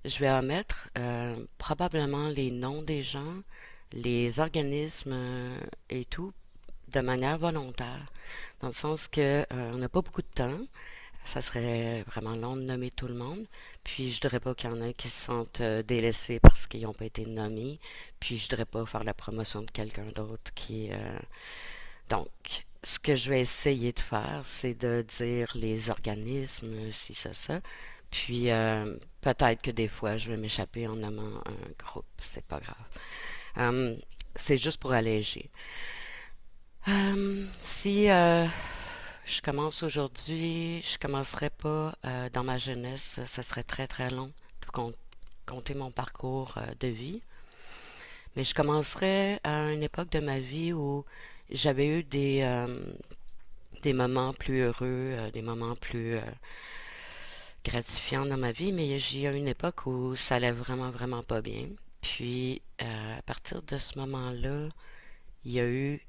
je vais omettre probablement les noms des gens, les organismes et tout, de manière volontaire, dans le sens que on n'a pas beaucoup de temps. Ça serait vraiment long de nommer tout le monde. Puis je dirais pas qu'il y en a qui se sentent délaissés parce qu'ils n'ont pas été nommés. Puis je dirais pas faire la promotion de quelqu'un d'autre qui. Donc, ce que je vais essayer de faire, c'est de dire les organismes, si ça. Puis peut-être que des fois, je vais m'échapper en nommant un groupe. C'est pas grave. Euh, c'est juste pour alléger. Si je commence aujourd'hui, je commencerai pas dans ma jeunesse, ça serait très très long de compter mon parcours de vie. Mais je commencerai à une époque de ma vie où j'avais eu des moments plus heureux, des moments plus gratifiants dans ma vie, mais j'ai eu une époque où ça allait vraiment vraiment pas bien. Puis à partir de ce moment-là, il y a eu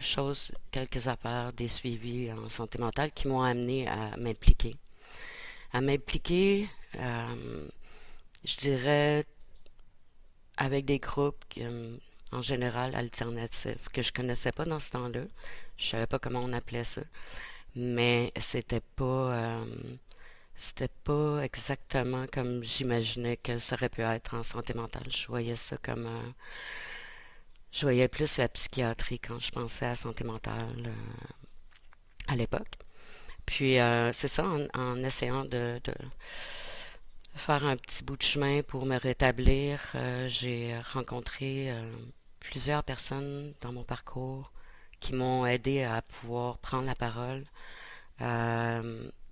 choses, quelques affaires, des suivis en santé mentale qui m'ont amené à m'impliquer. À m'impliquer, euh, je dirais, avec des groupes en général alternatifs que je connaissais pas dans ce temps-là. Je savais pas comment on appelait ça, mais c'était pas exactement comme j'imaginais que ça aurait pu être en santé mentale. Je voyais ça comme je voyais plus la psychiatrie quand je pensais à santé mentale à l'époque. Puis c'est ça, en essayant de faire un petit bout de chemin pour me rétablir, j'ai rencontré plusieurs personnes dans mon parcours qui m'ont aidé à pouvoir prendre la parole,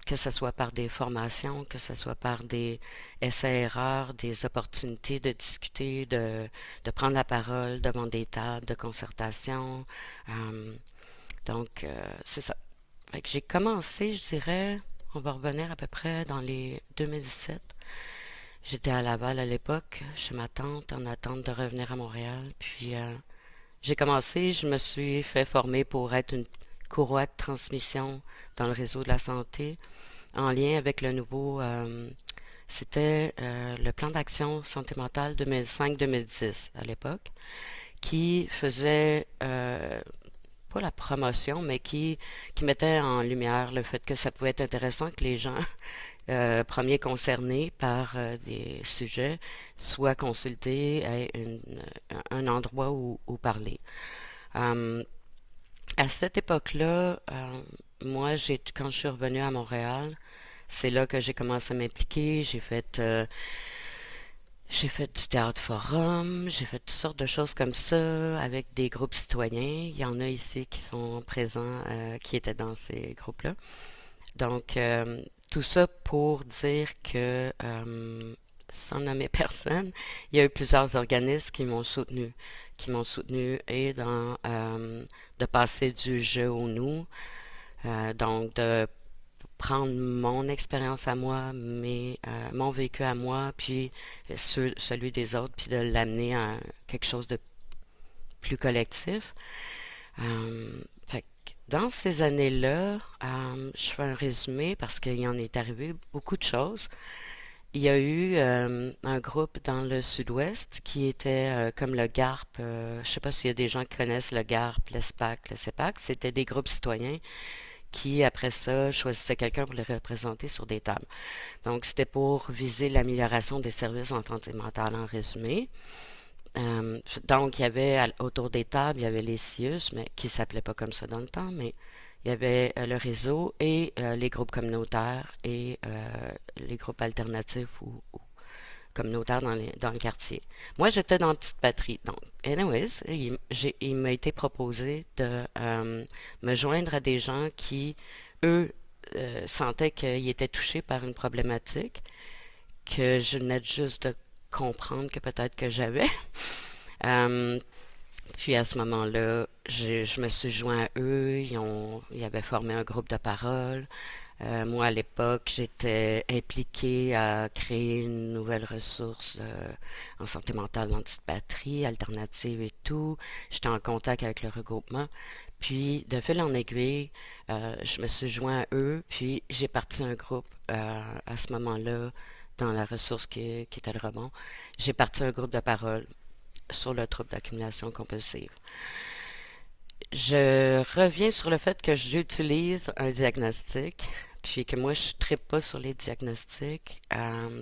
que ce soit par des formations, que ce soit par des essais-erreurs, des opportunités de discuter, de prendre la parole devant des tables de concertation. Euh, c'est ça. Fait que j'ai commencé, je dirais, on va revenir à peu près dans les 2017. J'étais à Laval à l'époque, chez ma tante, en attente de revenir à Montréal. Puis j'ai commencé, je me suis fait former pour être une courroie de transmission dans le réseau de la santé, en lien avec le nouveau, c'était le plan d'action santé mentale 2005-2010 à l'époque, qui faisait pas la promotion, mais qui mettait en lumière le fait que ça pouvait être intéressant que les gens premiers concernés par des sujets soient consultés, aient un endroit où parler. Euh, à cette époque-là, moi, quand je suis revenue à Montréal, c'est là que j'ai commencé à m'impliquer. J'ai fait du théâtre forum, j'ai fait toutes sortes de choses comme ça avec des groupes citoyens. Il y en a ici qui sont présents, qui étaient dans ces groupes-là. Donc, tout ça pour dire que, sans nommer personne, il y a eu plusieurs organismes qui m'ont soutenu et de passer du jeu au nous, donc de prendre mon expérience à moi, mon vécu à moi, puis celui des autres, puis de l'amener à quelque chose de plus collectif. Fait que dans ces années-là, je fais un résumé parce qu'il y en est arrivé beaucoup de choses. Il y a eu un groupe dans le sud-ouest qui était comme le GARP. Je ne sais pas s'il y a des gens qui connaissent le GARP, le SPAC, le CEPAC. C'était des groupes citoyens qui, après ça, choisissaient quelqu'un pour les représenter sur des tables. Donc, c'était pour viser l'amélioration des services en santé mentale en résumé. Donc, il y avait autour des tables, il y avait les CIUS, mais qui s'appelaient pas comme ça dans le temps, mais il y avait le réseau et les groupes communautaires et les groupes alternatifs ou communautaires dans le quartier. Moi, j'étais dans la petite patrie. Donc, anyways, il m'a été proposé de me joindre à des gens qui, eux, sentaient qu'ils étaient touchés par une problématique que je venais juste de comprendre que peut-être que j'avais. Euh, Puis à ce moment-là, je me suis joint à eux. Ils avaient formé un groupe de parole. Moi, à l'époque, j'étais impliquée à créer une nouvelle ressource en santé mentale d'antipatrie, alternative et tout. J'étais en contact avec le regroupement. Puis, de fil en aiguille, je me suis joint à eux. Puis, j'ai parti un groupe à ce moment-là dans la ressource qui était le rebond, j'ai parti un groupe de parole sur le trouble d'accumulation compulsive. Je reviens sur le fait que j'utilise un diagnostic, puis que moi je ne trippe pas sur les diagnostics,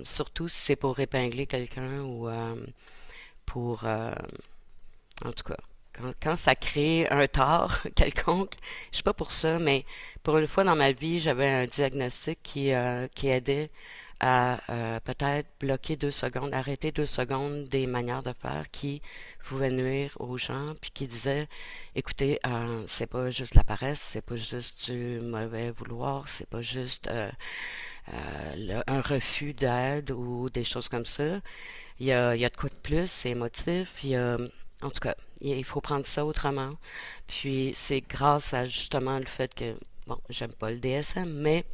surtout si c'est pour épingler quelqu'un ou pour, en tout cas, quand ça crée un tort quelconque, je suis pas pour ça, mais pour une fois dans ma vie, j'avais un diagnostic qui aidait à peut-être bloquer 2 secondes, arrêter 2 secondes des manières de faire qui pouvaient nuire aux gens, puis qui disait, écoutez, c'est pas juste la paresse, c'est pas juste du mauvais vouloir, c'est pas juste un refus d'aide ou des choses comme ça. Il y a de quoi de plus, c'est émotif, en tout cas, il faut prendre ça autrement. Puis c'est grâce à justement le fait que, bon, j'aime pas le DSM, mais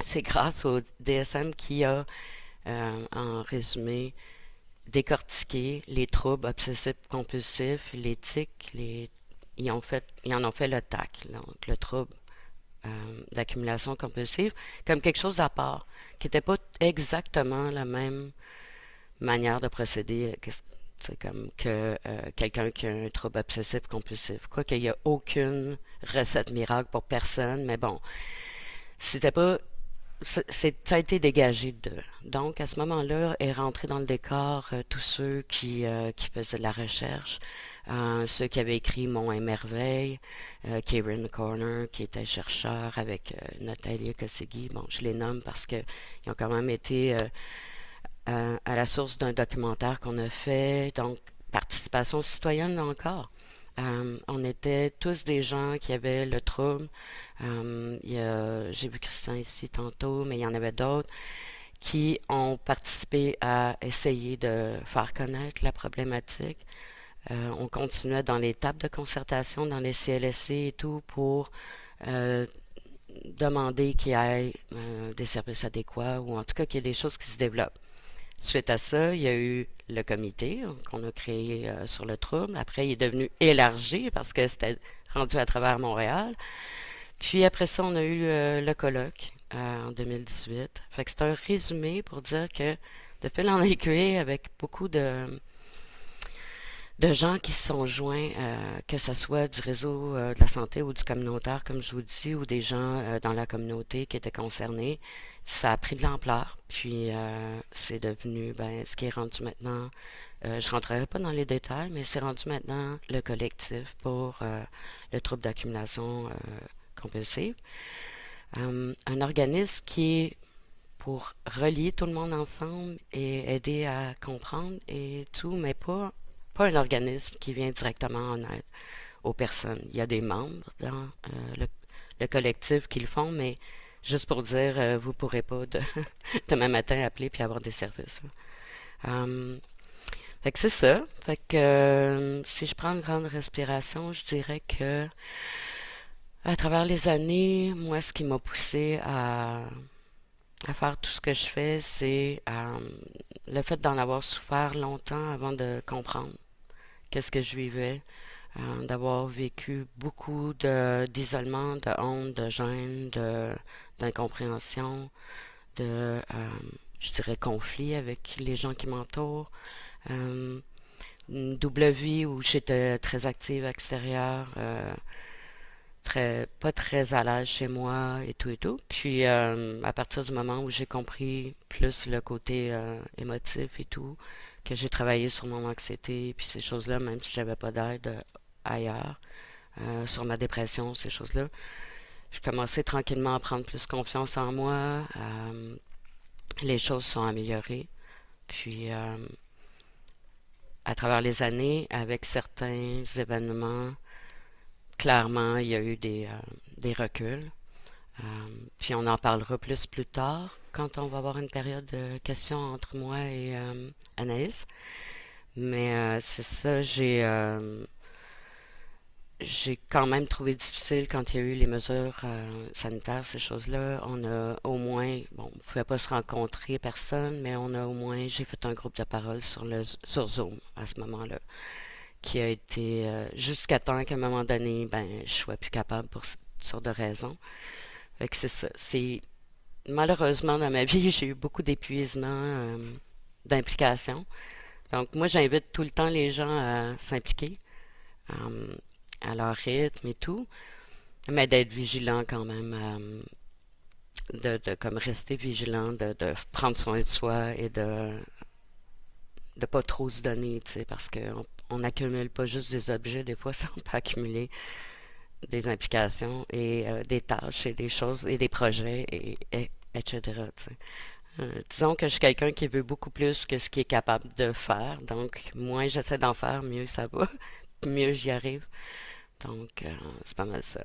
c'est grâce au DSM qui a, en résumé, décortiqué les troubles obsessifs compulsifs, les tics, ils en ont fait le TAC, donc le trouble d'accumulation compulsive, comme quelque chose d'à part, qui n'était pas exactement la même manière de procéder c'est comme que quelqu'un qui a un trouble obsessif compulsif. Quoi qu'il n'y a aucune recette miracle pour personne, mais bon, c'était pas ça a été dégagé d'eux. Donc, à ce moment-là, est rentré dans le décor tous ceux qui faisaient de la recherche, ceux qui avaient écrit Mon et Merveille, Kieran Corner, qui était chercheur avec Nathalie Kosegi. Bon, je les nomme parce que ils ont quand même été à la source d'un documentaire qu'on a fait. Donc, participation citoyenne encore. On était tous des gens qui avaient le trouble. J'ai vu Christian ici tantôt, mais il y en avait d'autres qui ont participé à essayer de faire connaître la problématique. On continuait dans les tables de concertation, dans les CLSC et tout, pour euh, demander qu'il y ait des services adéquats ou en tout cas qu'il y ait des choses qui se développent. Suite à ça, il y a eu le comité qu'on a créé sur le trouble. Après, il est devenu élargi parce que c'était rendu à travers Montréal. Puis après ça, on a eu le colloque en 2018. Fait que c'est un résumé pour dire que de fil en aiguille, avec beaucoup de gens qui se sont joints, que ce soit du réseau de la santé ou du communautaire, comme je vous dis, ou des gens dans la communauté qui étaient concernés, ça a pris de l'ampleur. Puis c'est devenu, ben, ce qui est rendu maintenant, je rentrerai pas dans les détails, mais c'est rendu maintenant le collectif pour le trouble d'accumulation compulsive. Un organisme qui est pour relier tout le monde ensemble et aider à comprendre et tout, mais pas un organisme qui vient directement en aide aux personnes. Il y a des membres dans le collectif qui le font, mais juste pour dire, vous pourrez pas demain matin appeler puis avoir des services. Fait que c'est ça. Fait que si je prends une grande respiration, je dirais que à travers les années, moi, ce qui m'a poussé à faire tout ce que je fais, c'est le fait d'en avoir souffert longtemps avant de comprendre qu'est-ce que je vivais, d'avoir vécu beaucoup d'isolement, de honte, de gêne, d'incompréhension, je dirais, conflit avec les gens qui m'entourent. Euh, une double vie où j'étais très active extérieure, pas très à l'aise chez moi et tout et tout. Puis à partir du moment où j'ai compris plus le côté émotif et tout, que j'ai travaillé sur mon anxiété puis ces choses-là, même si j'avais pas d'aide ailleurs, sur ma dépression, ces choses-là, je commençais tranquillement à prendre plus confiance en moi. Les choses sont améliorées. Puis à travers les années, avec certains événements, clairement, il y a eu des reculs. Puis on en parlera plus tard, quand on va avoir une période de questions entre moi et Anaïs. Mais c'est ça, j'ai quand même trouvé difficile quand il y a eu les mesures sanitaires, ces choses-là. On a au moins, bon, on ne pouvait pas se rencontrer personne, mais on a au moins, j'ai fait un groupe de parole sur Zoom à ce moment-là, qui a été jusqu'à temps qu'à un moment donné, ben, je sois plus capable pour toutes sortes de raisons. Fait que c'est ça. malheureusement, dans ma vie, j'ai eu beaucoup d'épuisement, d'implication. Donc, moi, j'invite tout le temps les gens à s'impliquer, euh, à leur rythme et tout, mais d'être vigilant quand même, de comme rester vigilant, de prendre soin de soi et de pas trop se donner, tu sais, parce qu'on on n'accumule pas juste des objets, des fois, ça, on peut accumuler des implications et des tâches et des choses et des projets etc. Tu sais. Disons que je suis quelqu'un qui veut beaucoup plus que ce qu'il est capable de faire, donc moins j'essaie d'en faire, mieux ça va, mieux j'y arrive. Donc c'est pas mal ça.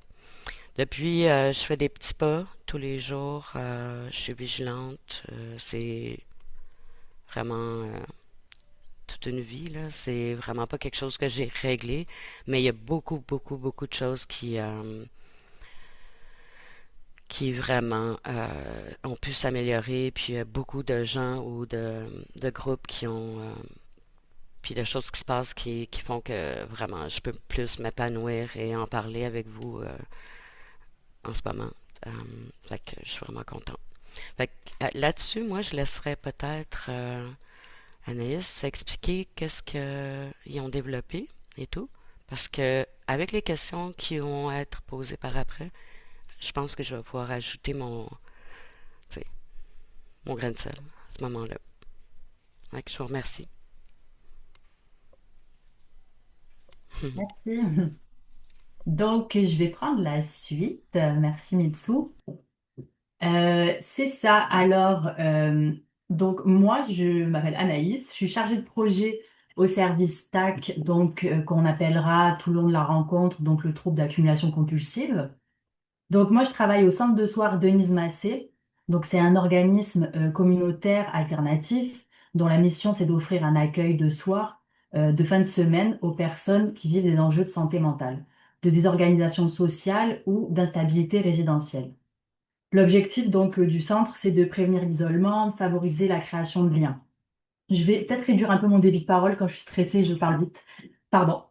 Depuis, je fais des petits pas tous les jours, je suis vigilante, c'est vraiment toute une vie, là. C'est vraiment pas quelque chose que j'ai réglé, mais il y a beaucoup, beaucoup, beaucoup de choses qui vraiment ont pu s'améliorer. Puis il y a beaucoup de gens ou de groupes qui ont, puis de choses qui se passent qui font que vraiment je peux plus m'épanouir et en parler avec vous en ce moment. Euh, fait que je suis vraiment contente. Fait que, là-dessus, moi, je laisserais peut-être Anaïs expliquer qu'est-ce qu'ils ont développé et tout. Parce que avec les questions qui vont être posées par après, je pense que je vais pouvoir ajouter tu sais, mon grain de sel à ce moment-là. Fait que je vous remercie. Merci. Donc, je vais prendre la suite. Merci Mitsu. C'est ça. Alors, donc moi, je m'appelle Anaïs. Je suis chargée de projet au service TAC, donc qu'on appellera tout le long de la rencontre, donc le trouble d'accumulation compulsive. Donc moi, je travaille au centre de soir Denise Massé. Donc c'est un organisme communautaire alternatif dont la mission c'est d'offrir un accueil de soir de fin de semaine aux personnes qui vivent des enjeux de santé mentale, de désorganisation sociale ou d'instabilité résidentielle. L'objectif donc du centre, c'est de prévenir l'isolement, de favoriser la création de liens. Je vais peut-être réduire un peu mon débit de parole quand je suis stressée, je parle vite. Pardon.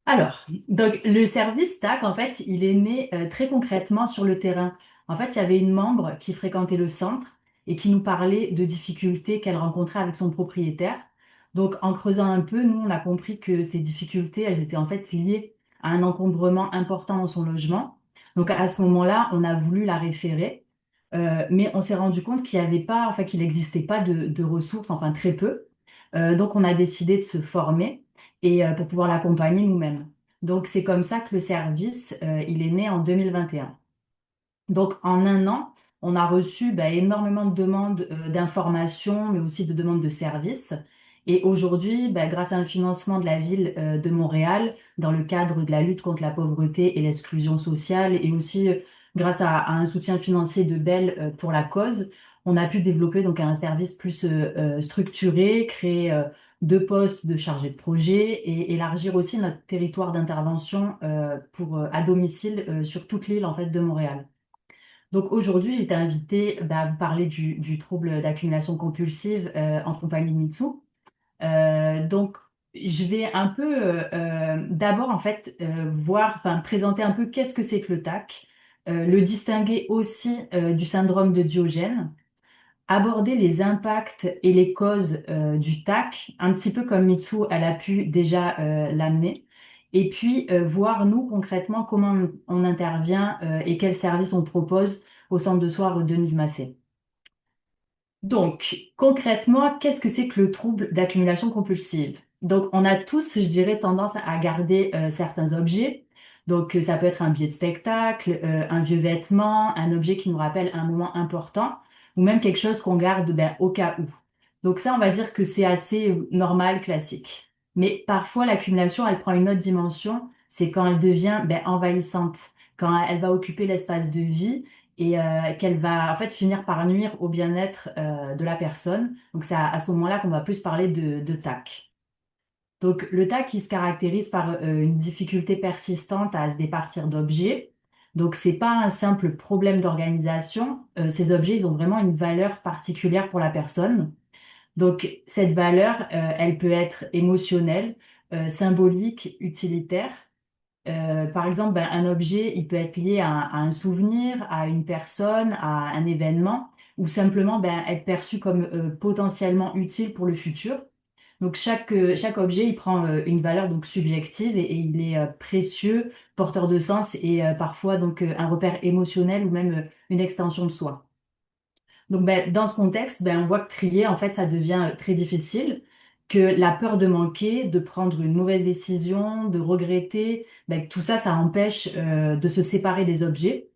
Alors, donc le service TAC, en fait, il est né très concrètement sur le terrain. En fait, il y avait une membre qui fréquentait le centre et qui nous parlait de difficultés qu'elle rencontrait avec son propriétaire. Donc, en creusant un peu, nous, on a compris que ces difficultés, elles étaient en fait liées à un encombrement important dans son logement. Donc, à ce moment-là, on a voulu la référer, mais on s'est rendu compte qu'il n'y avait pas, enfin, qu'il n'existait pas de ressources, enfin très peu. Donc, on a décidé de se former et pour pouvoir l'accompagner nous-mêmes. Donc, c'est comme ça que le service, il est né en 2021. Donc, en un an, on a reçu énormément de demandes d'informations, mais aussi de demandes de services. Et aujourd'hui, grâce à un financement de la ville de Montréal, dans le cadre de la lutte contre la pauvreté et l'exclusion sociale, et aussi grâce à un soutien financier de Bell pour la cause, on a pu développer donc un service plus structuré, créer deux postes de chargé de projet et élargir aussi notre territoire d'intervention pour à domicile sur toute l'île en fait de Montréal. Donc aujourd'hui, j'ai été invitée à vous parler du trouble d'accumulation compulsive en compagnie de Mitsu. Donc je vais un peu d'abord en fait voir, enfin présenter un peu qu'est-ce que c'est que le TAC, le distinguer aussi du syndrome de Diogène, aborder les impacts et les causes du TAC, un petit peu comme Mitsu elle a pu déjà l'amener. Et puis voir nous concrètement comment on intervient et quels services on propose au centre de soins Denise Massé. Donc, concrètement, qu'est-ce que c'est que le trouble d'accumulation compulsive? Donc, on a tous, je dirais, tendance à garder certains objets. Donc, ça peut être un billet de spectacle, un vieux vêtement, un objet qui nous rappelle un moment important, ou même quelque chose qu'on garde au cas où. Donc ça, on va dire que c'est assez normal, classique. Mais parfois, l'accumulation, elle prend une autre dimension. C'est quand elle devient envahissante, quand elle va occuper l'espace de vie et qu'elle va en fait finir par nuire au bien-être de la personne. Donc c'est à ce moment-là qu'on va plus parler de TAC. Donc le TAC, il se caractérise par une difficulté persistante à se départir d'objets. Donc c'est pas un simple problème d'organisation. Ces objets, ils ont vraiment une valeur particulière pour la personne. Donc cette valeur, elle peut être émotionnelle, symbolique, utilitaire. Par exemple, ben, un objet, il peut être lié à un souvenir, à une personne, à un événement, ou simplement ben, être perçu comme potentiellement utile pour le futur. Donc chaque objet, il prend une valeur donc subjective et il est précieux, porteur de sens et parfois donc un repère émotionnel ou même une extension de soi. Donc, ben, dans ce contexte, ben, on voit que trier, en fait, ça devient très difficile, que la peur de manquer, de prendre une mauvaise décision, de regretter, ben, tout ça, ça empêche de se séparer des objets.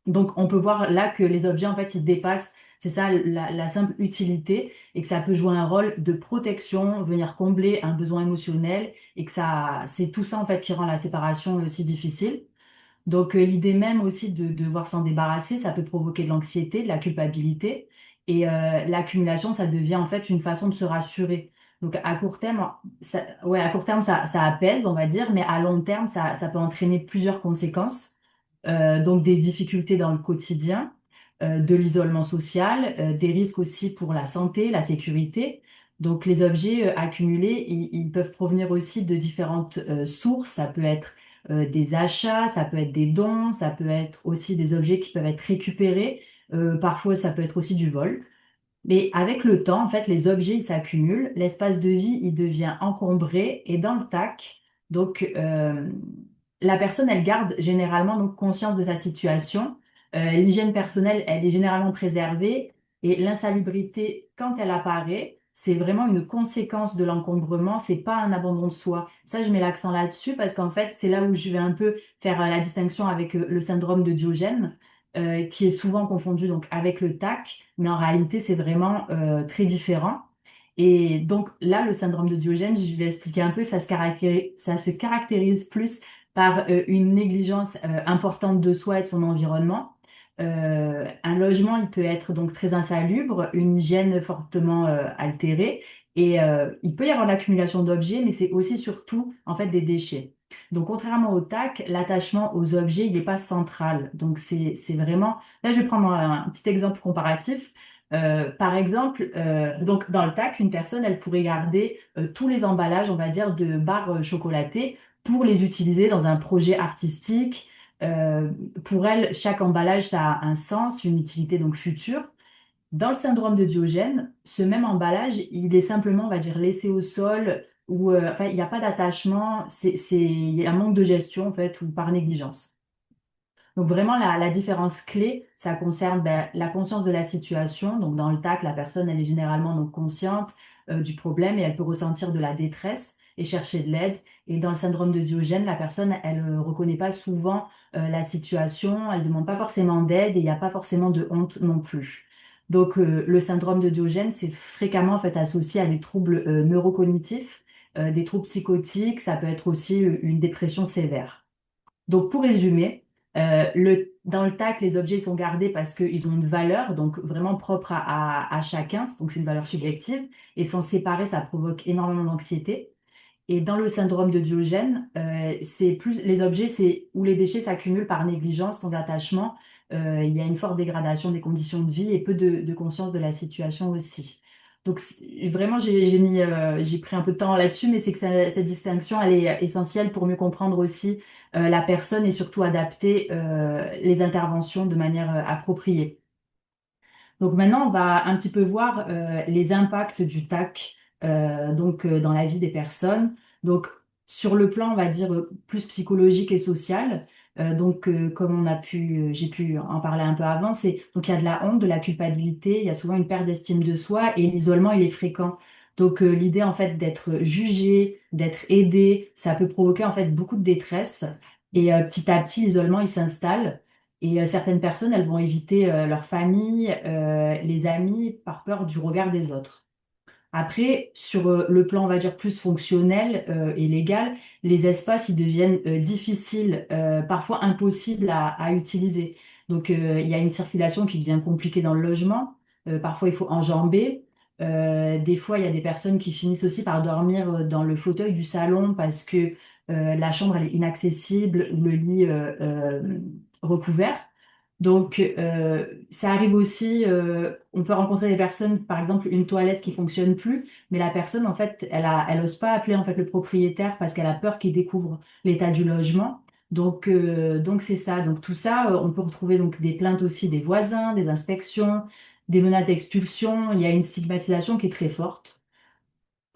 Donc, on peut voir là que les objets, en fait, ils dépassent, c'est ça, la simple utilité, et que ça peut jouer un rôle de protection, venir combler un besoin émotionnel, et que ça, c'est tout ça, en fait, qui rend la séparation si difficile. Donc, l'idée même aussi de devoir s'en débarrasser, ça peut provoquer de l'anxiété, de la culpabilité. Et l'accumulation, ça devient en fait une façon de se rassurer. Donc, à court terme, ouais, à court terme, ça apaise, on va dire, mais à long terme, ça peut entraîner plusieurs conséquences. Donc, des difficultés dans le quotidien, de l'isolement social, des risques aussi pour la santé, la sécurité. Donc, les objets accumulés, ils peuvent provenir aussi de différentes sources. Ça peut être des achats, ça peut être des dons, ça peut être aussi des objets qui peuvent être récupérés. Parfois, ça peut être aussi du vol. Mais avec le temps, en fait, les objets, ils s'accumulent, l'espace de vie, il devient encombré et dans le tac, donc la personne, elle garde généralement donc conscience de sa situation. L'hygiène personnelle, elle est généralement préservée et l'insalubrité, quand elle apparaît, c'est vraiment une conséquence de l'encombrement, c'est pas un abandon de soi. Ça, je mets l'accent là-dessus parce qu'en fait, c'est là où je vais un peu faire la distinction avec le syndrome de Diogène qui est souvent confondu donc avec le TAC, mais en réalité c'est vraiment très différent. Et donc là, le syndrome de Diogène, je vais expliquer un peu, ça se caractérise plus par une négligence importante de soi et de son environnement. Un logement, il peut être donc très insalubre, une hygiène fortement altérée, et il peut y avoir l'accumulation d'objets, mais c'est aussi surtout en fait des déchets. Donc, contrairement au TAC, l'attachement aux objets, il n'est pas central. Donc, c'est vraiment... Là, je vais prendre un petit exemple comparatif. Par exemple, donc dans le TAC, une personne, elle pourrait garder tous les emballages, on va dire, de barres chocolatées pour les utiliser dans un projet artistique. Euh, pour elle, chaque emballage, ça a un sens, une utilité donc future. Dans le syndrome de Diogène, ce même emballage, il est simplement, on va dire, laissé au sol ou enfin, il n'y a pas d'attachement, il y a un manque de gestion en fait ou par négligence. Donc vraiment, la différence clé, ça concerne ben, la conscience de la situation. Donc dans le TAC, la personne, elle est généralement donc consciente du problème et elle peut ressentir de la détresse et chercher de l'aide. Et dans le syndrome de Diogène, la personne, elle ne reconnaît pas souvent la situation, elle ne demande pas forcément d'aide et il n'y a pas forcément de honte non plus. Donc le syndrome de Diogène, c'est fréquemment en fait associé à des troubles neurocognitifs, des troubles psychotiques, ça peut être aussi une dépression sévère. Donc, pour résumer, dans le TAC, les objets sont gardés parce qu'ils ont une valeur, donc vraiment propre à chacun, donc c'est une valeur subjective, et s'en séparer, ça provoque énormément d'anxiété. Et dans le syndrome de Diogène, c'est plus les objets, c'est où les déchets s'accumulent par négligence, sans attachement. Il y a une forte dégradation des conditions de vie et peu de conscience de la situation aussi. Donc vraiment, j'ai pris un peu de temps là-dessus, mais c'est que cette distinction, elle est essentielle pour mieux comprendre aussi la personne et surtout adapter les interventions de manière appropriée. Donc maintenant, on va un petit peu voir les impacts du TAC dans la vie des personnes. Donc sur le plan, on va dire plus psychologique et social. Comme j'ai pu en parler un peu avant, c'est donc il y a de la honte, de la culpabilité, il y a souvent une perte d'estime de soi et l'isolement, il est fréquent. Donc l'idée en fait d'être jugé, d'être aidé, ça peut provoquer en fait beaucoup de détresse et petit à petit l'isolement il s'installe. Et certaines personnes, elles vont éviter leur famille, les amis, par peur du regard des autres. Après, sur le plan, on va dire, plus fonctionnel et légal, les espaces, ils deviennent difficiles, parfois impossibles à utiliser. Donc, il y a une circulation qui devient compliquée dans le logement. Parfois, il faut enjamber. Des fois, il y a des personnes qui finissent aussi par dormir dans le fauteuil du salon parce que la chambre, elle est inaccessible ou le lit recouvert. Donc, ça arrive aussi, on peut rencontrer des personnes, par exemple, une toilette qui fonctionne plus, mais la personne, en fait, elle ose pas appeler, en fait, le propriétaire parce qu'elle a peur qu'il découvre l'état du logement. Donc c'est ça. Donc, tout ça, on peut retrouver donc des plaintes aussi des voisins, des inspections, des menaces d'expulsion. Il y a une stigmatisation qui est très forte.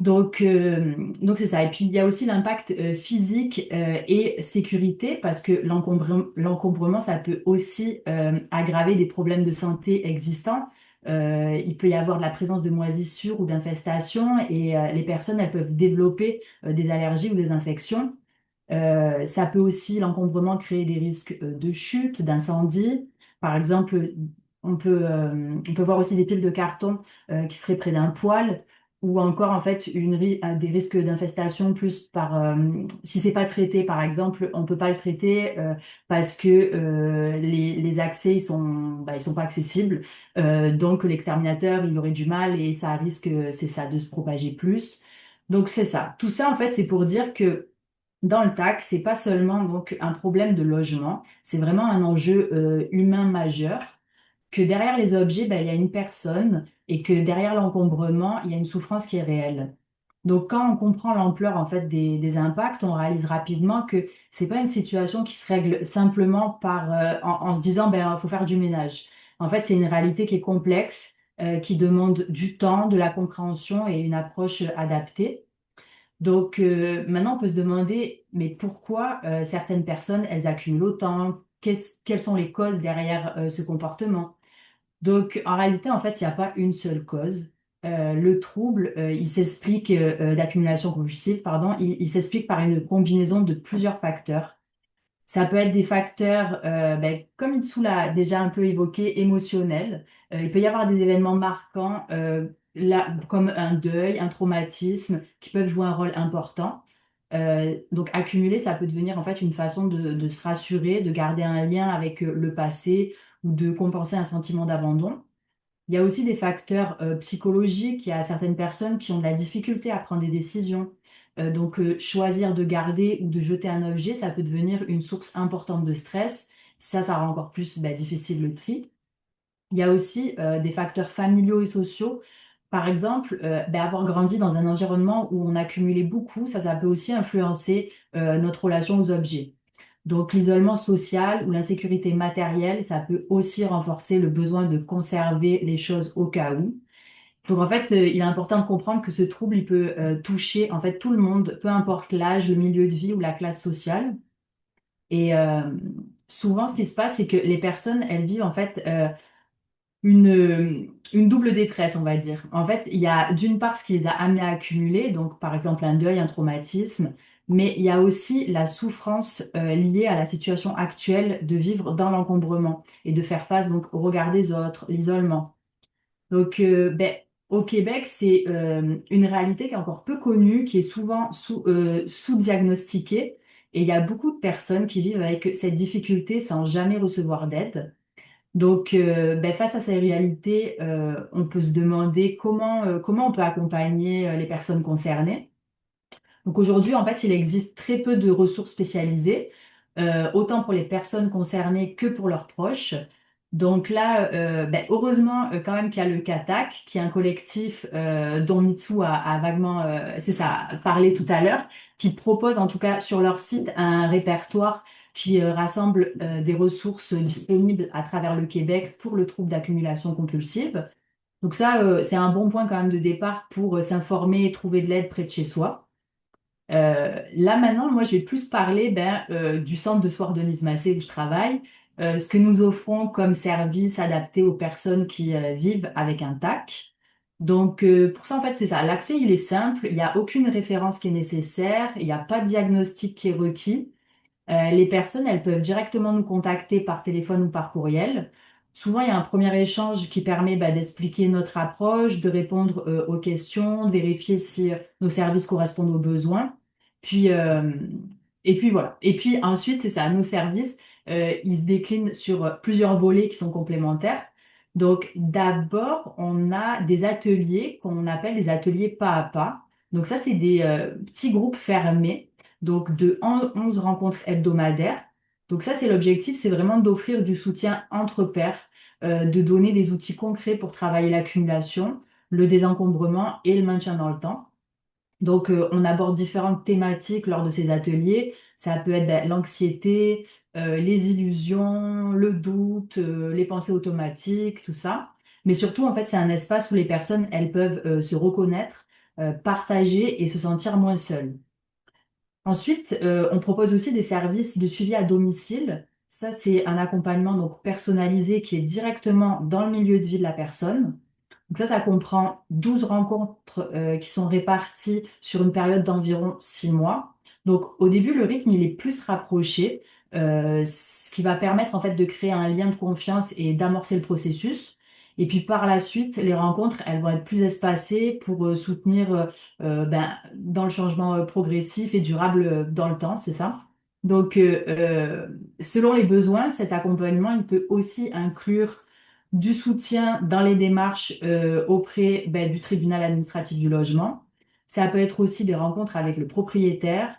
Donc c'est ça. Et puis il y a aussi l'impact physique et sécurité parce que l'encombrement, ça peut aussi aggraver des problèmes de santé existants. Il peut y avoir de la présence de moisissures ou d'infestations et les personnes, elles peuvent développer des allergies ou des infections. Ça peut aussi, l'encombrement, créer des risques de chute, d'incendie. Par exemple, on peut voir aussi des piles de carton qui seraient près d'un poêle, ou encore en fait des risques d'infestation plus par si c'est pas traité, par exemple, on peut pas le traiter parce que les accès ils sont pas accessibles. Donc l'exterminateur il aurait du mal et ça risque c'est ça de se propager plus. Donc c'est ça. Tout ça en fait c'est pour dire que dans le TAC, c'est pas seulement donc un problème de logement, c'est vraiment un enjeu humain majeur. Que derrière les objets, ben, il y a une personne et que derrière l'encombrement, il y a une souffrance qui est réelle. Donc, quand on comprend l'ampleur en fait des impacts, on réalise rapidement que c'est pas une situation qui se règle simplement en se disant ben faut faire du ménage. En fait, c'est une réalité qui est complexe, qui demande du temps, de la compréhension et une approche adaptée. Donc maintenant, on peut se demander, mais pourquoi certaines personnes, elles accumulent autant? Quelles sont les causes derrière ce comportement? Donc en réalité, en fait, il n'y a pas une seule cause. Le trouble, il s'explique, l'accumulation compulsive, pardon, il s'explique par une combinaison de plusieurs facteurs. Ça peut être des facteurs, ben, comme Itsu l'a déjà un peu évoqué, émotionnels. Il peut y avoir des événements marquants, comme un deuil, un traumatisme, qui peuvent jouer un rôle important. Donc accumuler, ça peut devenir en fait une façon de se rassurer, de garder un lien avec le passé ou de compenser un sentiment d'abandon. Il y a aussi des facteurs psychologiques. Il y a certaines personnes qui ont de la difficulté à prendre des décisions. Choisir de garder ou de jeter un objet, ça peut devenir une source importante de stress. Ça rend encore plus difficile le tri. Il y a aussi des facteurs familiaux et sociaux. Par exemple, avoir grandi dans un environnement où on accumulait beaucoup, ça peut aussi influencer notre relation aux objets. Donc, l'isolement social ou l'insécurité matérielle, ça peut aussi renforcer le besoin de conserver les choses au cas où. Donc, en fait, il est important de comprendre que ce trouble, il peut toucher en fait tout le monde, peu importe l'âge, le milieu de vie ou la classe sociale. Et souvent, ce qui se passe, c'est que les personnes, elles vivent en fait une double détresse, on va dire. En fait, il y a d'une part ce qui les a amenés à accumuler, donc par exemple un deuil, un traumatisme, mais il y a aussi la souffrance liée à la situation actuelle de vivre dans l'encombrement et de faire face donc au regard des autres, l'isolement. Au Québec, c'est une réalité qui est encore peu connue, qui est souvent sous-diagnostiquée, et il y a beaucoup de personnes qui vivent avec cette difficulté sans jamais recevoir d'aide. Face à ces réalités, on peut se demander comment on peut accompagner les personnes concernées. Donc aujourd'hui, en fait, il existe très peu de ressources spécialisées, autant pour les personnes concernées que pour leurs proches. Donc là, heureusement quand même qu'il y a le CATAC, qui est un collectif dont Mitsu a vaguement, c'est ça, parlé tout à l'heure, qui propose en tout cas sur leur site un répertoire qui rassemble des ressources disponibles à travers le Québec pour le trouble d'accumulation compulsive. Donc ça, c'est un bon point quand même de départ pour s'informer et trouver de l'aide près de chez soi. Là maintenant, moi, je vais plus parler du centre de soins Denise Massé où je travaille, ce que nous offrons comme service adapté aux personnes qui vivent avec un TAC. Pour ça, en fait, c'est ça. L'accès, il est simple. Il n'y a aucune référence qui est nécessaire. Il n'y a pas de diagnostic qui est requis. Les personnes, elles peuvent directement nous contacter par téléphone ou par courriel. Souvent, il y a un premier échange qui permet d'expliquer notre approche, de répondre aux questions, de vérifier si nos services correspondent aux besoins. Puis, euh, et puis voilà. Et puis ensuite, c'est ça, nos services, ils se déclinent sur plusieurs volets qui sont complémentaires. Donc d'abord, on a des ateliers qu'on appelle des ateliers pas à pas. Donc ça, c'est des petits groupes fermés donc de 11 rencontres hebdomadaires. Donc ça, c'est l'objectif, c'est vraiment d'offrir du soutien entre pairs, de donner des outils concrets pour travailler l'accumulation, le désencombrement et le maintien dans le temps. Donc, on aborde différentes thématiques lors de ces ateliers. Ça peut être ben, l'anxiété, les illusions, le doute, les pensées automatiques, tout ça. Mais surtout, en fait, c'est un espace où les personnes, elles peuvent se reconnaître, partager et se sentir moins seules. Ensuite, on propose aussi des services de suivi à domicile. Ça, c'est un accompagnement donc personnalisé qui est directement dans le milieu de vie de la personne. Donc ça comprend 12 rencontres qui sont réparties sur une période d'environ 6 mois. Donc au début, le rythme, il est plus rapproché, ce qui va permettre en fait de créer un lien de confiance et d'amorcer le processus. Et puis par la suite, les rencontres, elles vont être plus espacées pour soutenir ben, dans le changement progressif et durable dans le temps, c'est ça. Donc, selon les besoins, cet accompagnement, il peut aussi inclure du soutien dans les démarches auprès ben, du tribunal administratif du logement. Ça peut être aussi des rencontres avec le propriétaire,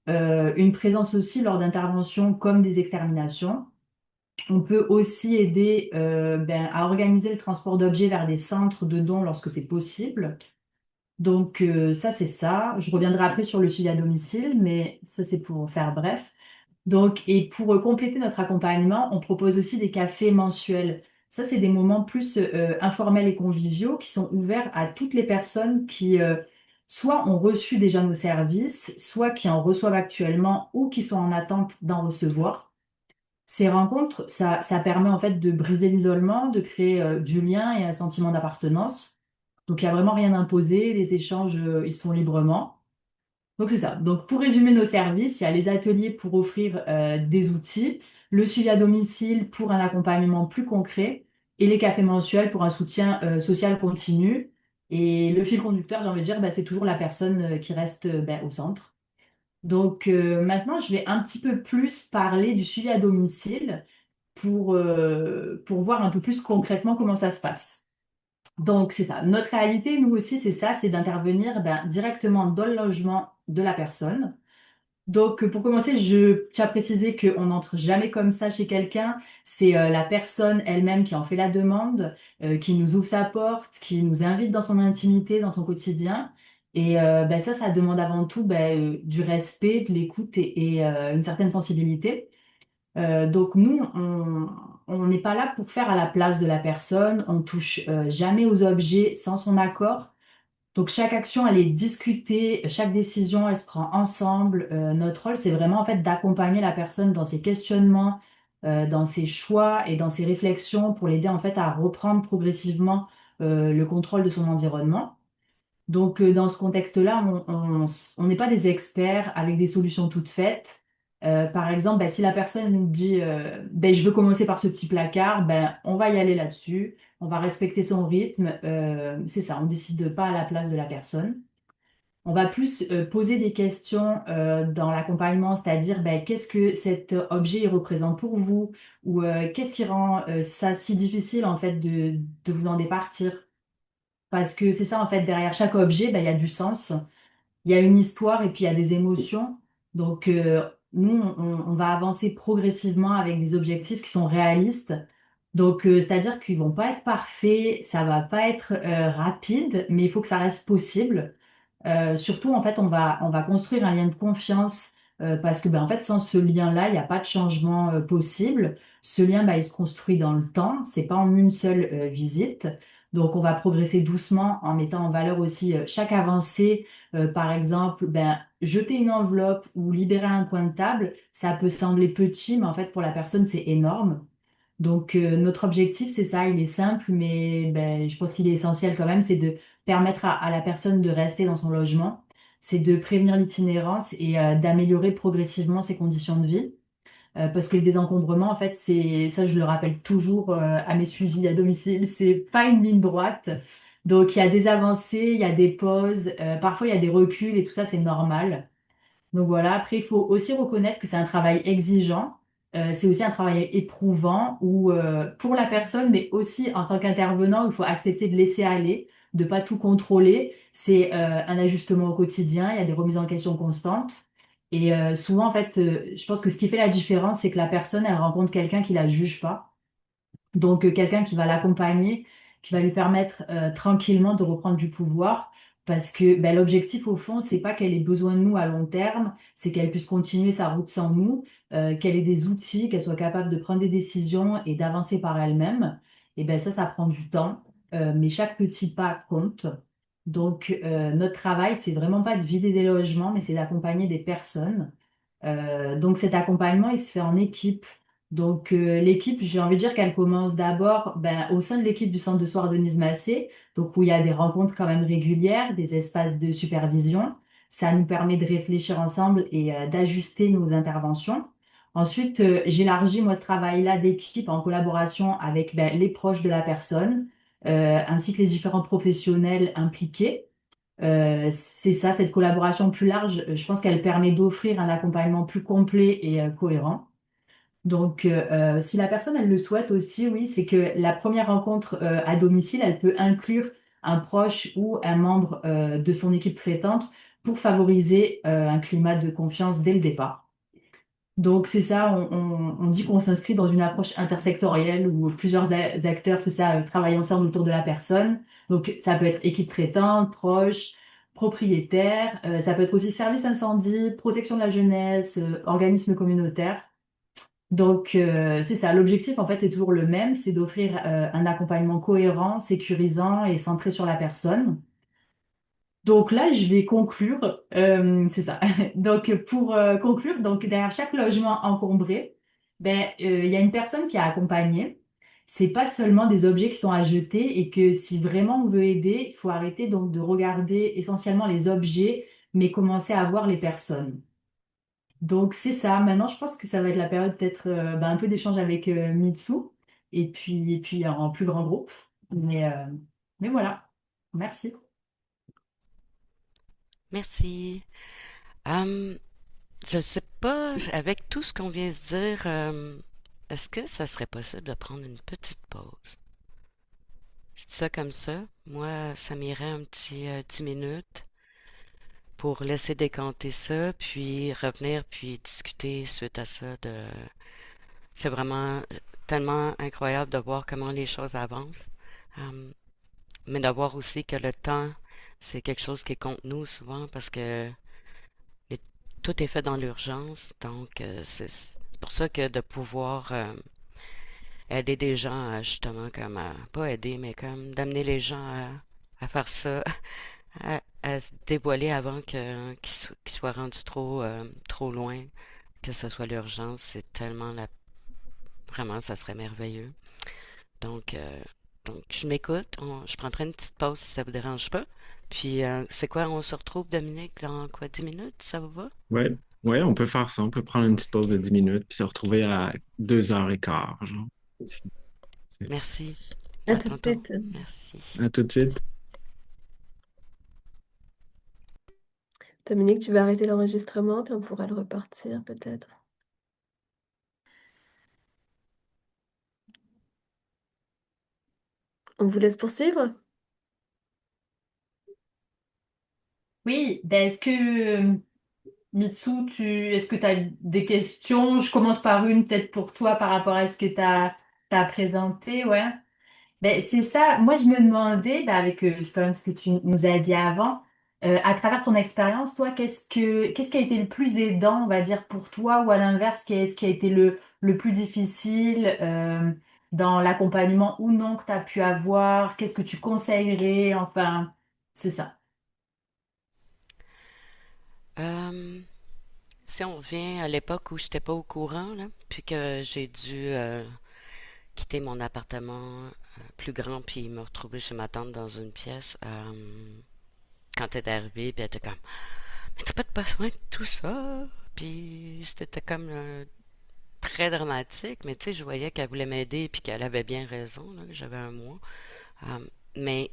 une présence aussi lors d'interventions comme des exterminations. On peut aussi aider ben, à organiser le transport d'objets vers des centres de dons lorsque c'est possible. Donc ça, c'est ça. Je reviendrai après sur le suivi à domicile, mais ça, c'est pour faire bref. Donc, et pour compléter notre accompagnement, on propose aussi des cafés mensuels. Ça, c'est des moments plus informels et conviviaux qui sont ouverts à toutes les personnes qui soit ont reçu déjà nos services, soit qui en reçoivent actuellement ou qui sont en attente d'en recevoir. Ces rencontres, ça permet en fait de briser l'isolement, de créer du lien et un sentiment d'appartenance. Donc, il n'y a vraiment rien d'imposé, les échanges, ils sont librement. Donc c'est ça. Donc pour résumer nos services, il y a les ateliers pour offrir des outils, le suivi à domicile pour un accompagnement plus concret et les cafés mensuels pour un soutien social continu. Et le fil conducteur, j'ai envie de dire, bah, c'est toujours la personne qui reste bah, au centre. Donc maintenant, je vais un petit peu plus parler du suivi à domicile pour voir un peu plus concrètement comment ça se passe. Donc, c'est ça. Notre réalité, nous aussi, c'est ça, c'est d'intervenir ben, directement dans le logement de la personne. Donc, pour commencer, je tiens à préciser qu'on n'entre jamais comme ça chez quelqu'un. C'est la personne elle-même qui en fait la demande, qui nous ouvre sa porte, qui nous invite dans son intimité, dans son quotidien. Et ben, ça demande avant tout ben, du respect, de l'écoute et une certaine sensibilité. Donc nous, on n'est pas là pour faire à la place de la personne, on touche jamais aux objets sans son accord. Donc chaque action, elle est discutée, chaque décision, elle se prend ensemble. Notre rôle, c'est vraiment en fait d'accompagner la personne dans ses questionnements, dans ses choix et dans ses réflexions pour l'aider en fait à reprendre progressivement le contrôle de son environnement. Donc, dans ce contexte-là, on n'est pas des experts avec des solutions toutes faites. Par exemple, bah, si la personne nous dit ben, je veux commencer par ce petit placard, ben, on va y aller là-dessus, on va respecter son rythme. C'est ça, on décide pas à la place de la personne. On va plus poser des questions dans l'accompagnement, c'est-à-dire ben, qu'est-ce que cet objet il représente pour vous ou qu'est-ce qui rend ça si difficile en fait de vous en départir. Parce que c'est ça, en fait, derrière chaque objet, ben, il y a du sens, il y a une histoire et puis il y a des émotions. Donc, nous, on va avancer progressivement avec des objectifs qui sont réalistes. Donc, c'est-à-dire qu'ils vont pas être parfaits, ça va pas être rapide, mais il faut que ça reste possible. Surtout, en fait, on va construire un lien de confiance parce que, ben, en fait, sans ce lien-là, il n'y a pas de changement possible. Ce lien, ben, il se construit dans le temps. C'est pas en une seule visite. Donc, on va progresser doucement en mettant en valeur aussi chaque avancée. Par exemple, ben, jeter une enveloppe ou libérer un coin de table, ça peut sembler petit, mais en fait, pour la personne, c'est énorme. Donc, notre objectif, c'est ça, il est simple, mais ben, je pense qu'il est essentiel quand même, c'est de permettre à la personne de rester dans son logement, c'est de prévenir l'itinérance et d'améliorer progressivement ses conditions de vie. Parce que le désencombrement, en fait, c'est ça, je le rappelle toujours à mes suivis à domicile, c'est pas une ligne droite. Donc, il y a des avancées, il y a des pauses, parfois il y a des reculs et tout ça, c'est normal. Donc voilà, après, il faut aussi reconnaître que c'est un travail exigeant, c'est aussi un travail éprouvant où pour la personne, mais aussi en tant qu'intervenant, il faut accepter de laisser aller, de pas tout contrôler. C'est un ajustement au quotidien, il y a des remises en question constantes. Et souvent, en fait, je pense que ce qui fait la différence, c'est que la personne, elle rencontre quelqu'un qui la juge pas. Donc, quelqu'un qui va l'accompagner, qui va lui permettre tranquillement de reprendre du pouvoir. Parce que ben, l'objectif, au fond, c'est pas qu'elle ait besoin de nous à long terme, c'est qu'elle puisse continuer sa route sans nous, qu'elle ait des outils, qu'elle soit capable de prendre des décisions et d'avancer par elle-même. Et ben ça prend du temps, mais chaque petit pas compte. Donc, notre travail, c'est vraiment pas de vider des logements, mais c'est d'accompagner des personnes. Donc cet accompagnement, il se fait en équipe. Donc l'équipe, j'ai envie de dire qu'elle commence d'abord ben, au sein de l'équipe du centre de soins Denise Massé, donc où il y a des rencontres quand même régulières, des espaces de supervision. Ça nous permet de réfléchir ensemble et d'ajuster nos interventions. Ensuite, j'élargis moi ce travail-là d'équipe en collaboration avec ben, les proches de la personne, ainsi que les différents professionnels impliqués. C'est ça, cette collaboration plus large, je pense qu'elle permet d'offrir un accompagnement plus complet et cohérent. Donc, si la personne, elle le souhaite aussi, oui, c'est que la première rencontre à domicile, elle peut inclure un proche ou un membre de son équipe traitante pour favoriser un climat de confiance dès le départ. Donc, c'est ça, on dit qu'on s'inscrit dans une approche intersectorielle où plusieurs acteurs, c'est ça, travaillent ensemble autour de la personne. Donc, ça peut être équipe traitante, proche, propriétaire, ça peut être aussi service incendie, protection de la jeunesse, organisme communautaire. Donc, c'est ça, l'objectif, en fait, c'est toujours le même, c'est d'offrir un accompagnement cohérent, sécurisant et centré sur la personne. Donc là, je vais conclure. C'est ça. Donc pour conclure, donc derrière chaque logement encombré, ben il y a une personne qui a accompagné. C'est pas seulement des objets qui sont à jeter et que si vraiment on veut aider, il faut arrêter donc de regarder essentiellement les objets, mais commencer à voir les personnes. Donc c'est ça. Maintenant, je pense que ça va être la période peut-être ben, un peu d'échange avec Mitsu et puis en plus grand groupe. Mais voilà. Merci. Merci. Hum, je sais pas, avec tout ce qu'on vient de se dire, est-ce que ça serait possible de prendre une petite pause? Je dis ça comme ça. Moi, ça m'irait un petit 10 minutes pour laisser décanter ça, puis revenir, puis discuter suite à ça de... C'est vraiment tellement incroyable de voir comment les choses avancent. Hum, mais de voir aussi que le temps, c'est quelque chose qui est contre nous souvent parce que et tout est fait dans l'urgence. Donc, c'est pour ça que de pouvoir aider des gens à justement comme à, pas aider, mais comme d'amener les gens à faire ça, à se dévoiler avant qu'ils soient rendus trop loin, que ce soit l'urgence, c'est tellement vraiment, ça serait merveilleux. Donc, je m'écoute, je prendrai une petite pause si ça vous dérange pas. Puis, c'est quoi, on se retrouve, Dominique, dans quoi, 10 minutes, ça vous va? Ouais, ouais, on peut faire ça. On peut prendre une petite pause de 10 minutes puis se retrouver à 2h15, genre. C'est- c'est- Merci. À À tout de tantôt. suite. Merci. À tout de suite. Dominique, tu vas arrêter l'enregistrement, puis on pourra le repartir peut-être. On vous laisse poursuivre? Oui, ben est-ce que Mitsu, est-ce que tu as des questions? Je commence par une peut-être pour toi par rapport à ce que tu as présenté, ouais. Ben, c'est ça. Moi, je me demandais, ben, avec c'est quand même ce que tu nous as dit avant, à travers ton expérience, toi, qu'est-ce qui a été le plus aidant, on va dire, pour toi, ou à l'inverse, ce qui a été le plus difficile dans l'accompagnement ou non que tu as pu avoir? Qu'est-ce que tu conseillerais? Enfin, c'est ça. Euh, Si on revient à l'époque où j'étais pas au courant, là, puis que j'ai dû quitter mon appartement plus grand, puis me retrouver chez ma tante dans une pièce, quand elle est arrivée, puis elle était comme, mais t'as pas besoin de tout ça. Puis c'était comme très dramatique, mais tu sais, je voyais qu'elle voulait m'aider, puis qu'elle avait bien raison, là, que j'avais un mois. Mais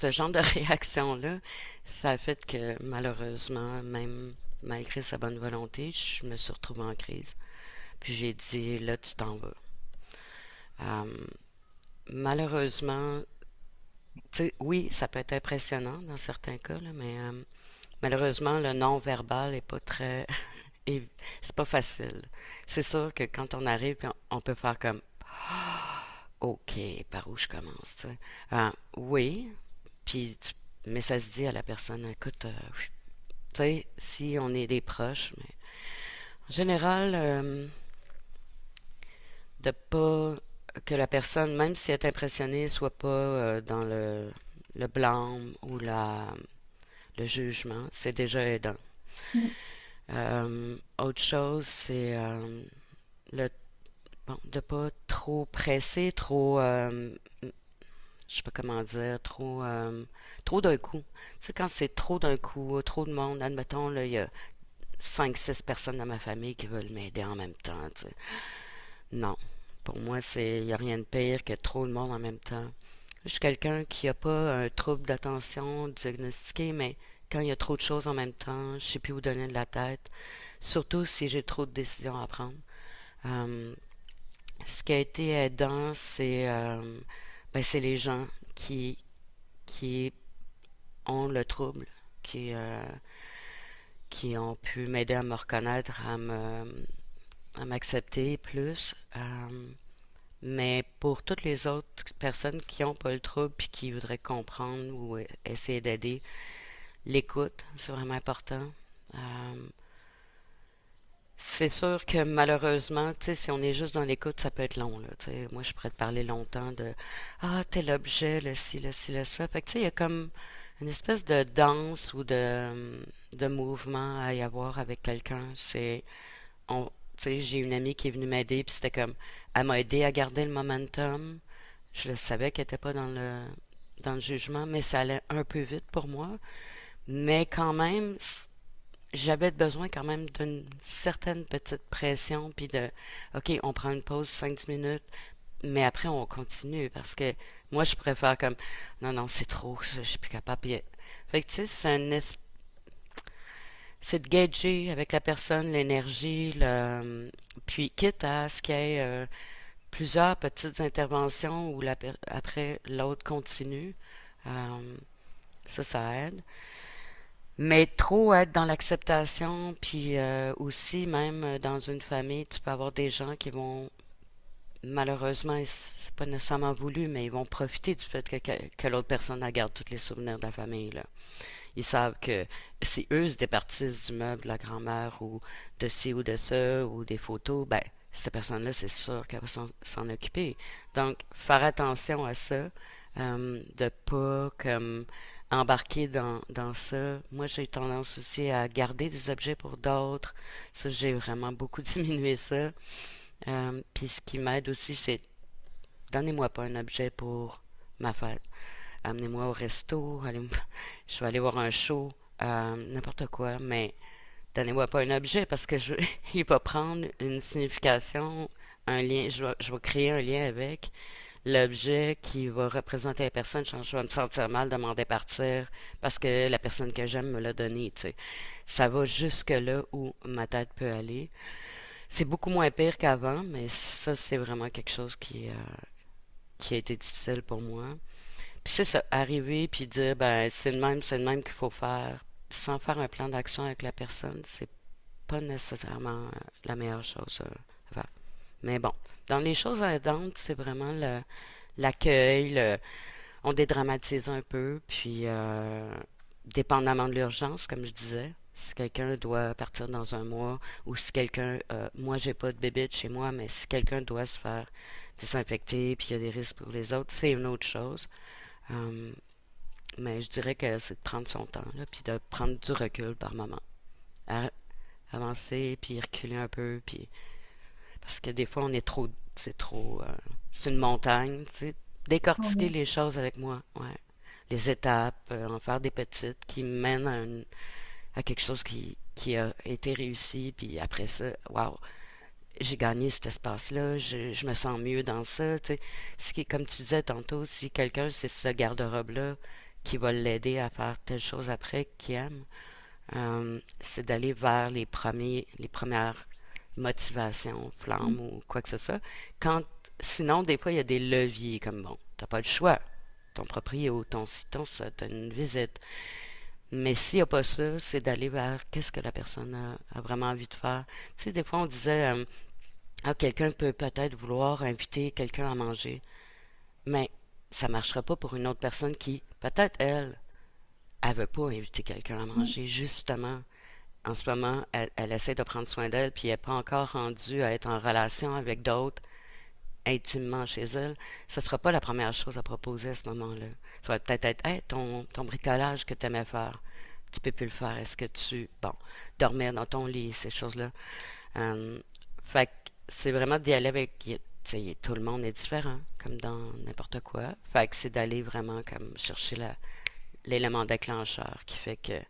ce genre de réaction-là, ça a fait que malheureusement, même malgré sa bonne volonté, je me suis retrouvée en crise. Puis j'ai dit, là, tu t'en vas. Euh, Malheureusement, tu sais, oui, ça peut être impressionnant dans certains cas, là, mais malheureusement, le non-verbal est pas très, Et c'est pas facile. C'est sûr que quand on arrive, puis on peut faire comme OK, par où je commence, tu sais. Oui, puis mais ça se dit à la personne, écoute, tu sais, si on est des proches, mais en général, de pas que la personne, même si elle est impressionnée, soit pas dans le blâme ou le jugement, c'est déjà aidant. Mm. Autre chose, c'est le bon, de pas trop presser, trop je sais pas comment dire, trop d'un coup. Tu sais, quand c'est trop d'un coup, trop de monde, admettons, là, il y a 5, 6 personnes dans ma famille qui veulent m'aider en même temps, tu sais. Non. Pour moi, il n'y a rien de pire que trop de monde en même temps. Je suis quelqu'un qui n'a pas un trouble d'attention diagnostiqué, mais quand il y a trop de choses en même temps, je sais plus où donner de la tête, surtout si j'ai trop de décisions à prendre. Euh, Ce qui a été aidant, c'est les gens qui, qui ont le trouble, qui ont pu m'aider à me reconnaître, à m'accepter plus. Mais pour toutes les autres personnes qui n'ont pas le trouble puis qui voudraient comprendre ou essayer d'aider, l'écoute, c'est vraiment important. Euh, c'est sûr que malheureusement, tu sais, si on est juste dans l'écoute, ça peut être long, là. Tu sais, moi, je pourrais te parler longtemps de ah, tel objet, le ci, le ci, le ça. Fait que tu sais, il y a comme une espèce de danse ou de mouvement à y avoir avec quelqu'un. On, tu sais, j'ai une amie qui est venue m'aider, puis c'était comme, elle m'a aidé à garder le momentum. Je le savais qu'elle n'était pas dans le jugement, mais ça allait un peu vite pour moi. Mais quand même, j'avais besoin quand même d'une certaine petite pression, puis OK, on prend une pause 5 minutes, mais après on continue, parce que moi je préfère comme, non, non, c'est trop, je suis plus capable. Fait que tu sais, c'est de gager avec la personne l'énergie, puis quitte à ce qu'il y ait plusieurs petites interventions où après l'autre continue, euh, ça aide. Mais trop être dans l'acceptation, puis aussi même dans une famille, tu peux avoir des gens qui vont malheureusement, c'est pas nécessairement voulu, mais ils vont profiter du fait que l'autre personne elle garde tous les souvenirs de la famille, là. Ils savent que si eux se départissent du meuble de la grand-mère ou de ci ou de ça ou des photos, ben cette personne-là, c'est sûr qu'elle va s'en occuper. Donc, faire attention à ça, de pas comme embarquer dans ça. Moi, j'ai tendance aussi à garder des objets pour d'autres. Ça, j'ai vraiment beaucoup diminué ça. Puis ce qui m'aide aussi, c'est donnez-moi pas un objet pour ma fête. Amenez-moi au resto, je vais aller voir un show, n'importe quoi, mais donnez-moi pas un objet parce que il va prendre une signification, un lien, je vais créer un lien avec l'objet qui va représenter la personne. Je vais me sentir mal de m'en départir parce que la personne que j'aime me l'a donné, tu sais. Ça va jusque là où ma tête peut aller. C'est beaucoup moins pire qu'avant, mais ça, c'est vraiment quelque chose qui a été difficile pour moi. Puis c'est ça, arriver puis dire, ben, c'est le même qu'il faut faire, sans faire un plan d'action avec la personne, c'est pas nécessairement la meilleure chose à faire. Mais bon, dans les choses aidantes, c'est vraiment l'accueil, on dédramatise un peu, puis dépendamment de l'urgence, comme je disais, si quelqu'un doit partir dans un mois, ou si quelqu'un, moi j'ai pas de bébé chez moi, mais si quelqu'un doit se faire désinfecter, puis il y a des risques pour les autres, c'est une autre chose. Euh, mais je dirais que c'est de prendre son temps, là, puis de prendre du recul par moment. À- Avancer, puis reculer un peu, puis parce que des fois on est trop, c'est trop, c'est une montagne, tu sais. Décortiquer Ouais. les choses avec moi, ouais. Les étapes, en faire des petites qui mènent à quelque chose qui a été réussi, puis après ça, waouh, j'ai gagné cet espace-là, je me sens mieux dans ça, tu sais. Comme tu disais tantôt, si quelqu'un, c'est ce garde-robe-là qui va l'aider à faire telle chose après qu'il aime, c'est d'aller vers les premières motivations, flammes ou quoi que ce soit. Sinon, des fois, il y a des leviers comme bon, t'as pas le choix. Ton proprio, ton ci, ton ça, t'as une visite. Mais s'il n'y a pas ça, c'est d'aller vers qu'est-ce que la personne a vraiment envie de faire. Tu sais, des fois, on disait, ah, quelqu'un peut peut-être vouloir inviter quelqu'un à manger, mais ça ne marchera pas pour une autre personne qui, peut-être elle veut pas inviter quelqu'un à manger, justement. En ce moment, elle essaie de prendre soin d'elle, puis elle n'est pas encore rendue à être en relation avec d'autres intimement chez elle. Ce ne sera pas la première chose à proposer à ce moment-là. Ça va peut-être être, hey, ton bricolage que tu aimais faire, tu peux plus le faire. Est-ce que bon, dormir dans ton lit, ces choses-là. Euh, fait que c'est vraiment d'y aller avec, tu sais, tout le monde est différent, comme dans n'importe quoi. Fait que c'est d'aller vraiment comme chercher l'élément déclencheur qui fait que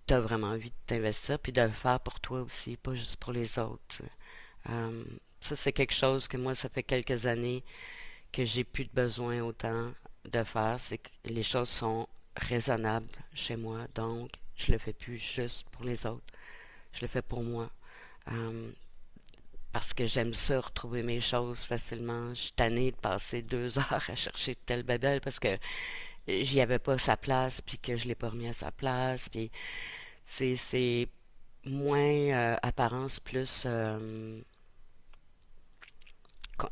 tu as vraiment envie de t'investir, puis de le faire pour toi aussi, pas juste pour les autres. Tu sais. Euh, Ça, c'est quelque chose que moi, ça fait quelques années que j'ai plus de besoin autant de faire. C'est que les choses sont raisonnables chez moi, donc je le fais plus juste pour les autres. Je le fais pour moi. Euh, Parce que j'aime ça, retrouver mes choses facilement. Je suis tannée de passer 2 heures à chercher telle babelle parce que j'y avais pas sa place, puis que je l'ai pas remis à sa place. Puis c'est moins apparence, plus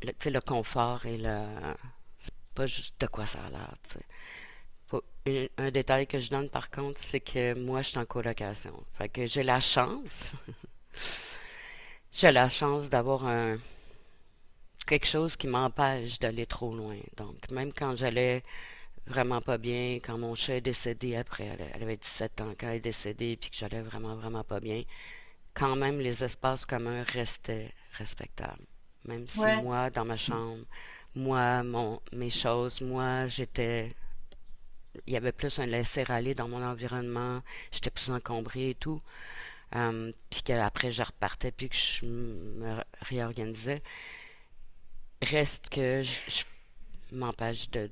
tu sais, le confort et le... pas juste de quoi ça a l'air, tu sais. Un détail que je donne par contre, c'est que moi, je suis en colocation. Fait que j'ai la chance d'avoir quelque chose qui m'empêche d'aller trop loin. Donc, même quand j'allais vraiment pas bien, quand mon chat est décédé après, elle avait 17 ans quand elle est décédée, puis que j'allais vraiment, vraiment pas bien, quand même, les espaces communs restaient respectables. Même si Ouais. moi, dans ma chambre, moi, mes choses, moi, il y avait plus un laisser-aller dans mon environnement, j'étais plus encombrée et tout. Puis qu'après, je repartais, puis que je me réorganisais. Reste que je m'empêche de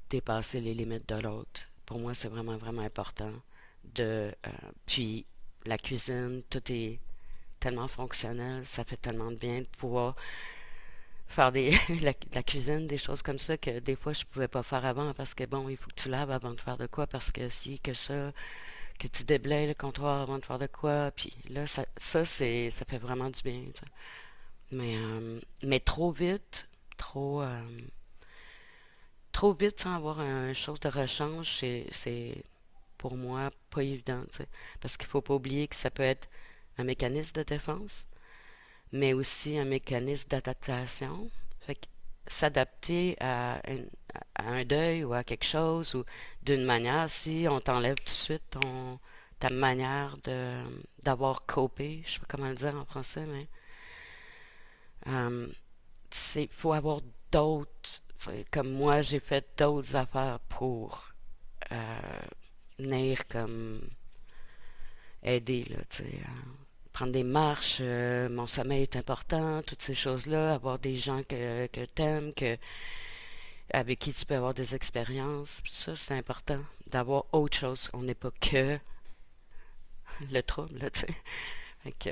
dépasser les limites de l'autre. Pour moi, c'est vraiment, vraiment important. Puis la cuisine, tout est tellement fonctionnel, ça fait tellement de bien de pouvoir faire la cuisine, des choses comme ça que des fois je pouvais pas faire avant parce que bon, il faut que tu laves avant de faire de quoi parce que si, que ça, que tu déblayes le comptoir avant de faire de quoi, puis là, ça fait vraiment du bien, tu sais. Mais trop vite, trop, euh, trop vite sans avoir un chose de rechange, c'est pour moi pas évident, tu sais. Parce qu'il faut pas oublier que ça peut être un mécanisme de défense, mais aussi un mécanisme d'adaptation. Fait que s'adapter à un deuil ou à quelque chose ou d'une manière, si on t'enlève tout de suite ta manière d'avoir copé, je sais pas comment le dire en français, mais euh, faut avoir d'autres, comme moi j'ai fait d'autres affaires pour euh, venir comme aider, là, tu sais, prendre des marches, mon sommeil est important, toutes ces choses-là, avoir des gens que t'aimes, avec qui tu peux avoir des expériences, puis ça, c'est important, d'avoir autre chose. On n'est pas que le trouble, là, tu sais. Fait que,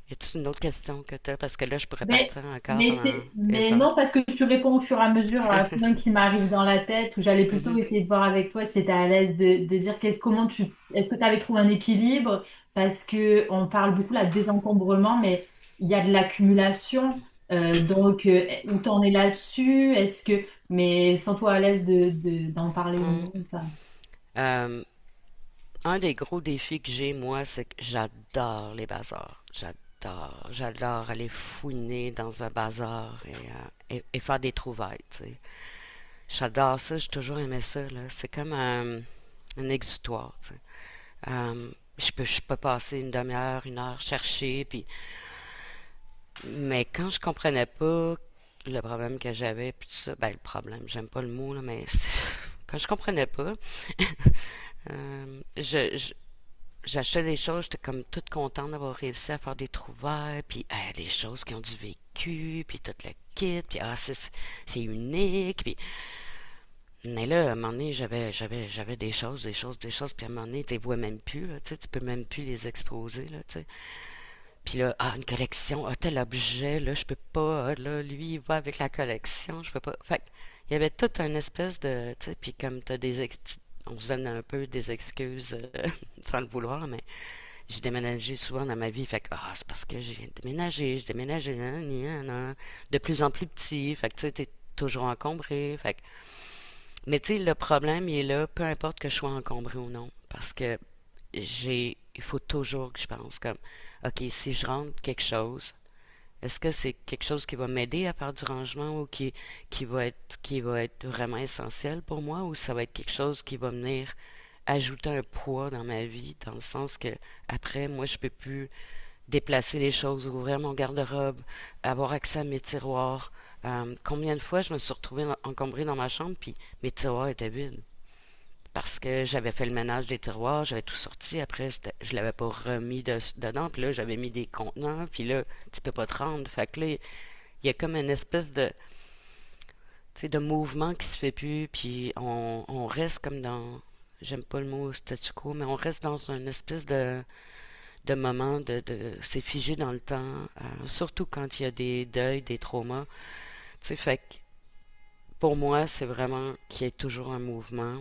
y a-t-il une autre question que t'as? Parce que là, je pourrais Mais, partir encore pendant des mais heures. non, parce que tu réponds au fur et à mesure à plein qui m'arrive dans la tête, où j'allais plutôt Mhm. essayer de voir avec toi si tu étais à l'aise de dire est-ce que tu avais trouvé un équilibre? Parce que on parle beaucoup là de désencombrement, mais il y a de l'accumulation. Donc, où t'en es là-dessus? Mais sens-toi à l'aise d'en parler au Mm. moins. Enfin, Euh, un des gros défis que j'ai, moi, c'est que j'adore les bazars. J'adore aller fouiner dans un bazar et faire des trouvailles, tu sais. J'adore ça, j'ai toujours aimé ça, là. C'est comme un exutoire, tu sais. Je peux passer une demi-heure, 1 heure chercher, puis... Mais quand je comprenais pas le problème que j'avais, puis tout ça, ben le problème, j'aime pas le mot, là, mais quand je comprenais pas, euh, je, je- j'achetais des choses, j'étais comme toute contente d'avoir réussi à faire des trouvailles, puis des choses qui ont du vécu, puis tout le kit, puis c'est unique, puis... Mais là, à un moment donné, j'avais des choses, puis à un moment donné, tu les vois même plus, là, tu sais, tu peux même plus les exposer, là, tu sais. Puis là, une collection, tel objet, là, je peux pas, là, lui, il va avec la collection, je peux pas. Fait il y avait toute une espèce de, tu sais, puis comme t'as on se donne un peu des excuses sans le vouloir, mais j'ai déménagé souvent dans ma vie. Fait que, c'est parce que j'ai déménagé, de plus en plus petit. Fait que, tu sais, t'es toujours encombré. Fait que, mais tu sais, le problème, il est là, peu importe que je sois encombré ou non. Parce que il faut toujours que je pense comme, OK, si je rentre quelque chose, est-ce que c'est quelque chose qui va m'aider à faire du rangement ou qui va être vraiment essentiel pour moi ou ça va être quelque chose qui va venir ajouter un poids dans ma vie, dans le sens que après, moi, je peux plus déplacer les choses, ouvrir mon garde-robe, avoir accès à mes tiroirs. Combien de fois je me suis retrouvée encombrée dans ma chambre, puis mes tiroirs étaient vides. Parce que j'avais fait le ménage des tiroirs, j'avais tout sorti, après je l'avais pas remis dedans, puis là j'avais mis des contenants, puis là tu peux pas te rendre. Fait que là, il y a comme une espèce de, tu sais, de mouvement qui se fait plus, puis on reste comme dans, j'aime pas le mot statu quo, mais on reste dans une espèce de moment c'est figé dans le temps, surtout quand il y a des deuils, des traumas. Tu sais, fait que pour moi, c'est vraiment qu'il y ait toujours un mouvement.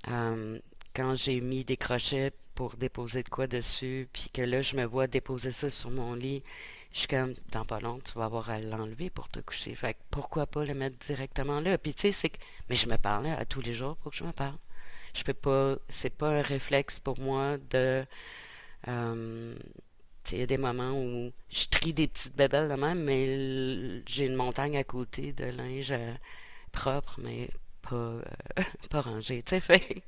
Euh, Quand j'ai mis des crochets pour déposer de quoi dessus, puis que là, je me vois déposer ça sur mon lit, je suis comme, dans pas long, tu vas avoir à l'enlever pour te coucher. Fait que pourquoi pas le mettre directement là? Puis tu sais, c'est que, mais je me parle à tous les jours pour que je me parle. Je peux pas, c'est pas un réflexe pour moi de, euh, tu sais, il y a des moments où je trie des petites bébelles de même, mais j'ai une montagne à côté de linge propre, mais pas, pas rangé. Tu sais,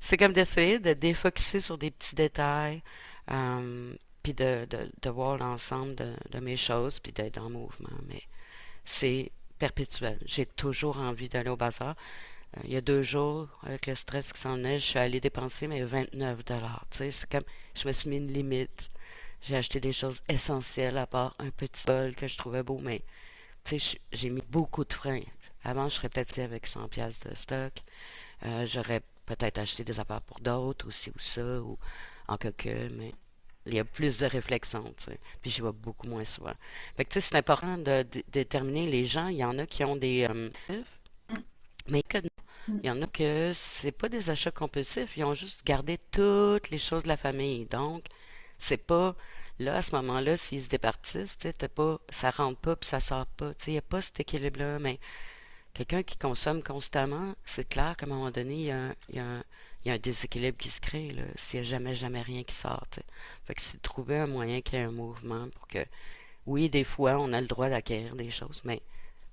c'est comme d'essayer de défocuser sur des petits détails, puis de voir l'ensemble de mes choses, puis d'être en mouvement. Mais c'est perpétuel. J'ai toujours envie d'aller au bazar. Il y a 2 jours, avec le stress qui s'en est, je suis allée dépenser mes 29 $. Tu sais, c'est comme, je me suis mis une limite. J'ai acheté des choses essentielles à part un petit bol que je trouvais beau, mais tu sais, j'ai mis beaucoup de freins. Avant, je serais peut-être allée avec 100 pièces de stock. J'aurais peut-être acheté des affaires pour d'autres, aussi ou ça, ou en quelque, mais il y a plus de réflexion, tu sais. Puis j'y vais beaucoup moins souvent. Fait que tu sais, c'est important de déterminer les gens. Il y en a qui ont des mais que non. Il y en a que c'est pas des achats compulsifs, ils ont juste gardé toutes les choses de la famille. Donc, c'est pas là à ce moment-là, s'ils se départissent, tu sais, t'as pas, ça rentre pas puis ça sort pas. Tu sais, il n'y a pas cet équilibre-là, mais quelqu'un qui consomme constamment, c'est clair qu'à un moment donné, il y a un déséquilibre qui se crée, là, s'il n'y a jamais, jamais rien qui sort, tu sais. Fait que c'est de trouver un moyen qu'il y ait un mouvement pour que, oui, des fois, on a le droit d'acquérir des choses, mais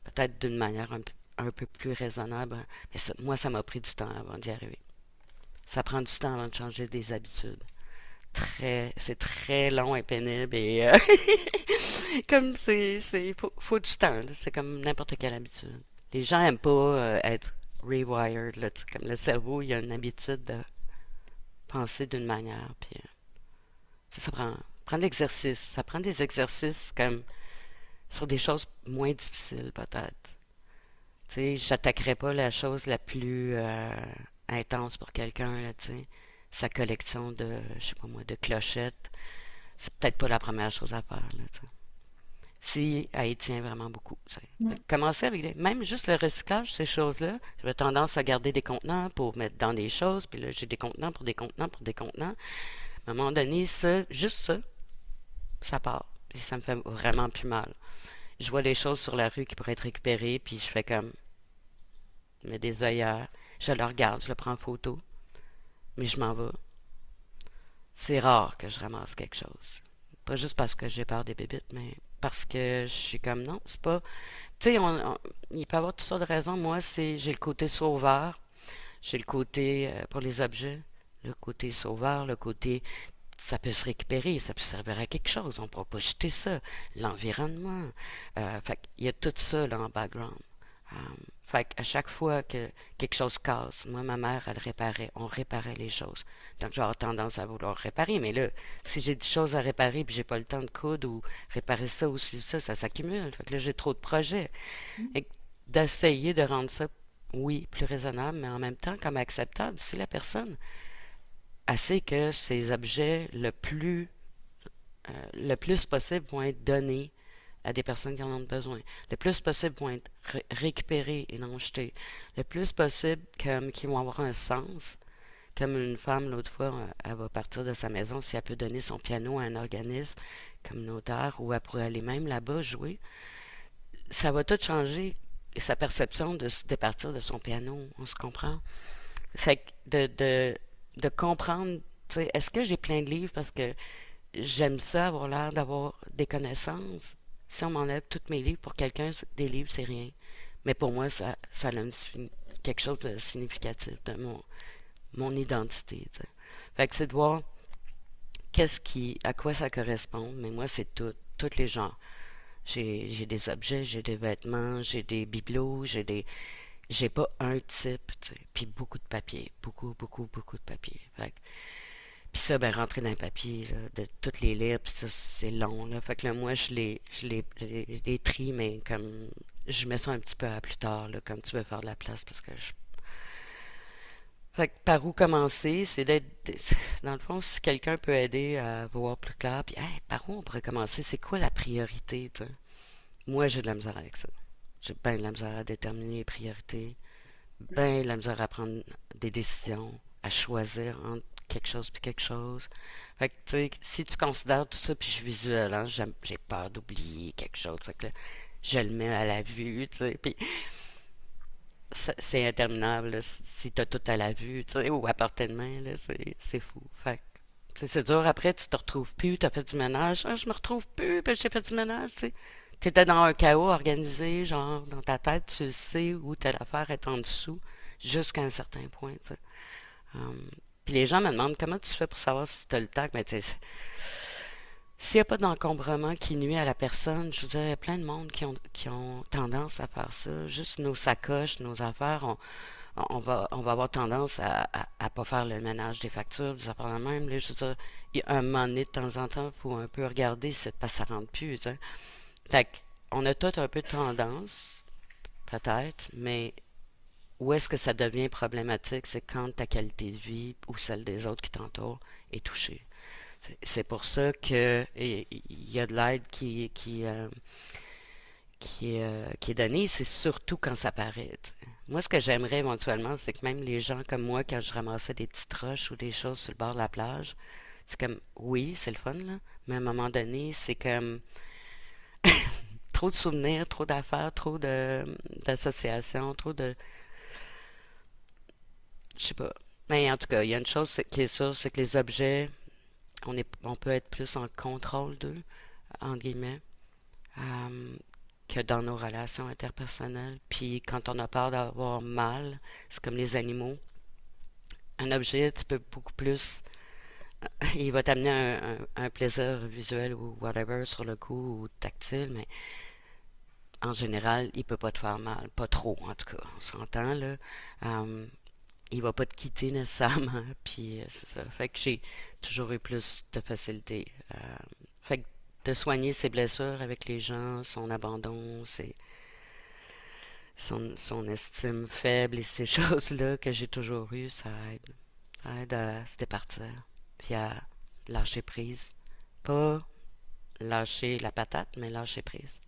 peut-être d'une manière un peu plus raisonnable. Mais moi, ça m'a pris du temps avant d'y arriver. Ça prend du temps avant de changer des habitudes. C'est très long et pénible et comme faut du temps, là. C'est comme n'importe quelle habitude. Les gens aiment pas être rewired, là, tu sais, comme le cerveau, il a une habitude de penser d'une manière, puis ça prend de l'exercice. Ça prend des exercices comme sur des choses moins difficiles peut-être. Tu sais, j'attaquerais pas la chose la plus intense pour quelqu'un, là, tu sais. Sa collection de, je sais pas moi, de clochettes, c'est peut-être pas la première chose à faire, là, tu sais. Si elle y tient vraiment beaucoup, tu sais. Ouais. Commencer avec même juste le recyclage, ces choses-là. J'avais tendance à garder des contenants pour mettre dans des choses, puis là, j'ai des contenants pour des contenants pour des contenants. À un moment donné, ça, juste ça part. Puis ça me fait vraiment plus mal. Je vois des choses sur la rue qui pourraient être récupérées, puis je fais comme, je mets des œillères, je le regarde, je le prends en photo, mais je m'en vais. C'est rare que je ramasse quelque chose. Pas juste parce que j'ai peur des bébites, mais parce que je suis comme non, c'est pas. Tu sais, il peut y avoir toutes sortes de raisons. Moi, j'ai le côté sauveur, j'ai le côté pour les objets, le côté sauveur, le côté ça peut se récupérer, ça peut servir à quelque chose. On ne pourra pas jeter ça. L'environnement. Fait qu'il y a tout ça là en background. Euh, Fait qu'à chaque fois que quelque chose casse, moi, ma mère, elle réparait. On réparait les choses. Donc, j'aurais tendance à vouloir réparer. Mais là, si j'ai des choses à réparer puis j'ai pas le temps de coudre ou réparer ça ou ça s'accumule. Fait que là, j'ai trop de projets. Et d'essayer de rendre ça, oui, plus raisonnable, mais en même temps comme acceptable. Si la personne sait que ces objets, le plus possible, vont être donnés à des personnes qui en ont besoin. Le plus possible vont être récupérés et non jetés. Le plus possible qu'ils vont avoir un sens. Comme une femme, l'autre fois, elle va partir de sa maison, si elle peut donner son piano à un organisme communautaire ou elle pourrait aller même là-bas jouer, ça va tout changer sa perception de se départir de son piano. On se comprend? Fait que de comprendre, tu sais, est-ce que j'ai plein de livres parce que j'aime ça avoir l'air d'avoir des connaissances? Si on m'enlève tous mes livres, pour quelqu'un, des livres, c'est rien. Mais pour moi, ça a quelque chose de significatif de mon identité, tu sais. Fait que c'est de voir à quoi ça correspond. Mais moi, c'est tous les genres. J'ai des objets, j'ai des vêtements, j'ai des bibelots, j'ai pas un type, tu sais. Puis beaucoup de papier. Beaucoup, beaucoup, beaucoup de papier. Fait que puis ça, ben, rentrer dans le papier, là, de toutes les lire, puis ça, c'est long, là. Fait que là, moi, je les trie, mais comme, je mets ça un petit peu à plus tard, là, quand tu veux faire de la place, parce que Fait que par où commencer, c'est dans le fond, si quelqu'un peut aider à voir plus clair, puis, hey, par où on pourrait commencer, c'est quoi la priorité, tu sais? Moi, j'ai de la misère avec ça. J'ai bien de la misère à déterminer les priorités, bien de la misère à prendre des décisions, à choisir entre quelque chose puis quelque chose. Fait que, tu sais, si tu considères tout ça, puis je suis visuel, hein, j'ai peur d'oublier quelque chose. Fait que là, je le mets à la vue, tu sais, puis c'est interminable, là, si t'as tout à la vue, tu sais, ou à portée de main, là, c'est fou. Fait que, tu sais, c'est dur après, tu te retrouves plus, t'as fait du ménage, ah, je me retrouve plus, puis j'ai fait du ménage, tu sais. T'étais dans un chaos organisé, genre, dans ta tête, tu sais où telle affaire est en dessous, jusqu'à un certain point, tu sais. Puis les gens me demandent comment tu fais pour savoir si tu as le tact. Mais tu sais, s'il n'y a pas d'encombrement qui nuit à la personne, je veux dire, il y a plein de monde qui ont tendance à faire ça. Juste nos sacoches, nos affaires, on va avoir tendance à pas faire le ménage des factures, des affaires de même. Là, je veux dire, il y a un moment donné, de temps en temps, il faut un peu regarder si ça rentre plus. Tu sais. Fait on a tout un peu de tendance, peut-être, mais où est-ce que ça devient problématique, c'est quand ta qualité de vie ou celle des autres qui t'entourent est touchée. C'est pour ça que il y a de l'aide qui est donnée, c'est surtout quand ça paraît. T'sais. Moi, ce que j'aimerais éventuellement, c'est que même les gens comme moi, quand je ramassais des petites roches ou des choses sur le bord de la plage, c'est comme, oui, c'est le fun, là, mais à un moment donné, c'est comme trop de souvenirs, trop d'affaires, trop d'associations, trop de je sais pas. Mais en tout cas, il y a une chose qui est sûre, c'est que les objets, on peut être plus en contrôle d'eux, entre guillemets, euh, que dans nos relations interpersonnelles. Puis quand on a peur d'avoir mal, c'est comme les animaux. Un objet, tu peux beaucoup plus. Il va t'amener un plaisir visuel ou whatever sur le coup ou tactile, mais en général, il peut pas te faire mal. Pas trop, en tout cas. On s'entend, là. Euh, il va pas te quitter nécessairement. Puis c'est ça. Fait que j'ai toujours eu plus de facilité. Fait que de soigner ses blessures avec les gens, son abandon, son estime faible et ces choses-là que j'ai toujours eues, ça aide. Ça aide à se départir. Puis à lâcher prise. Pas lâcher la patate, mais lâcher prise.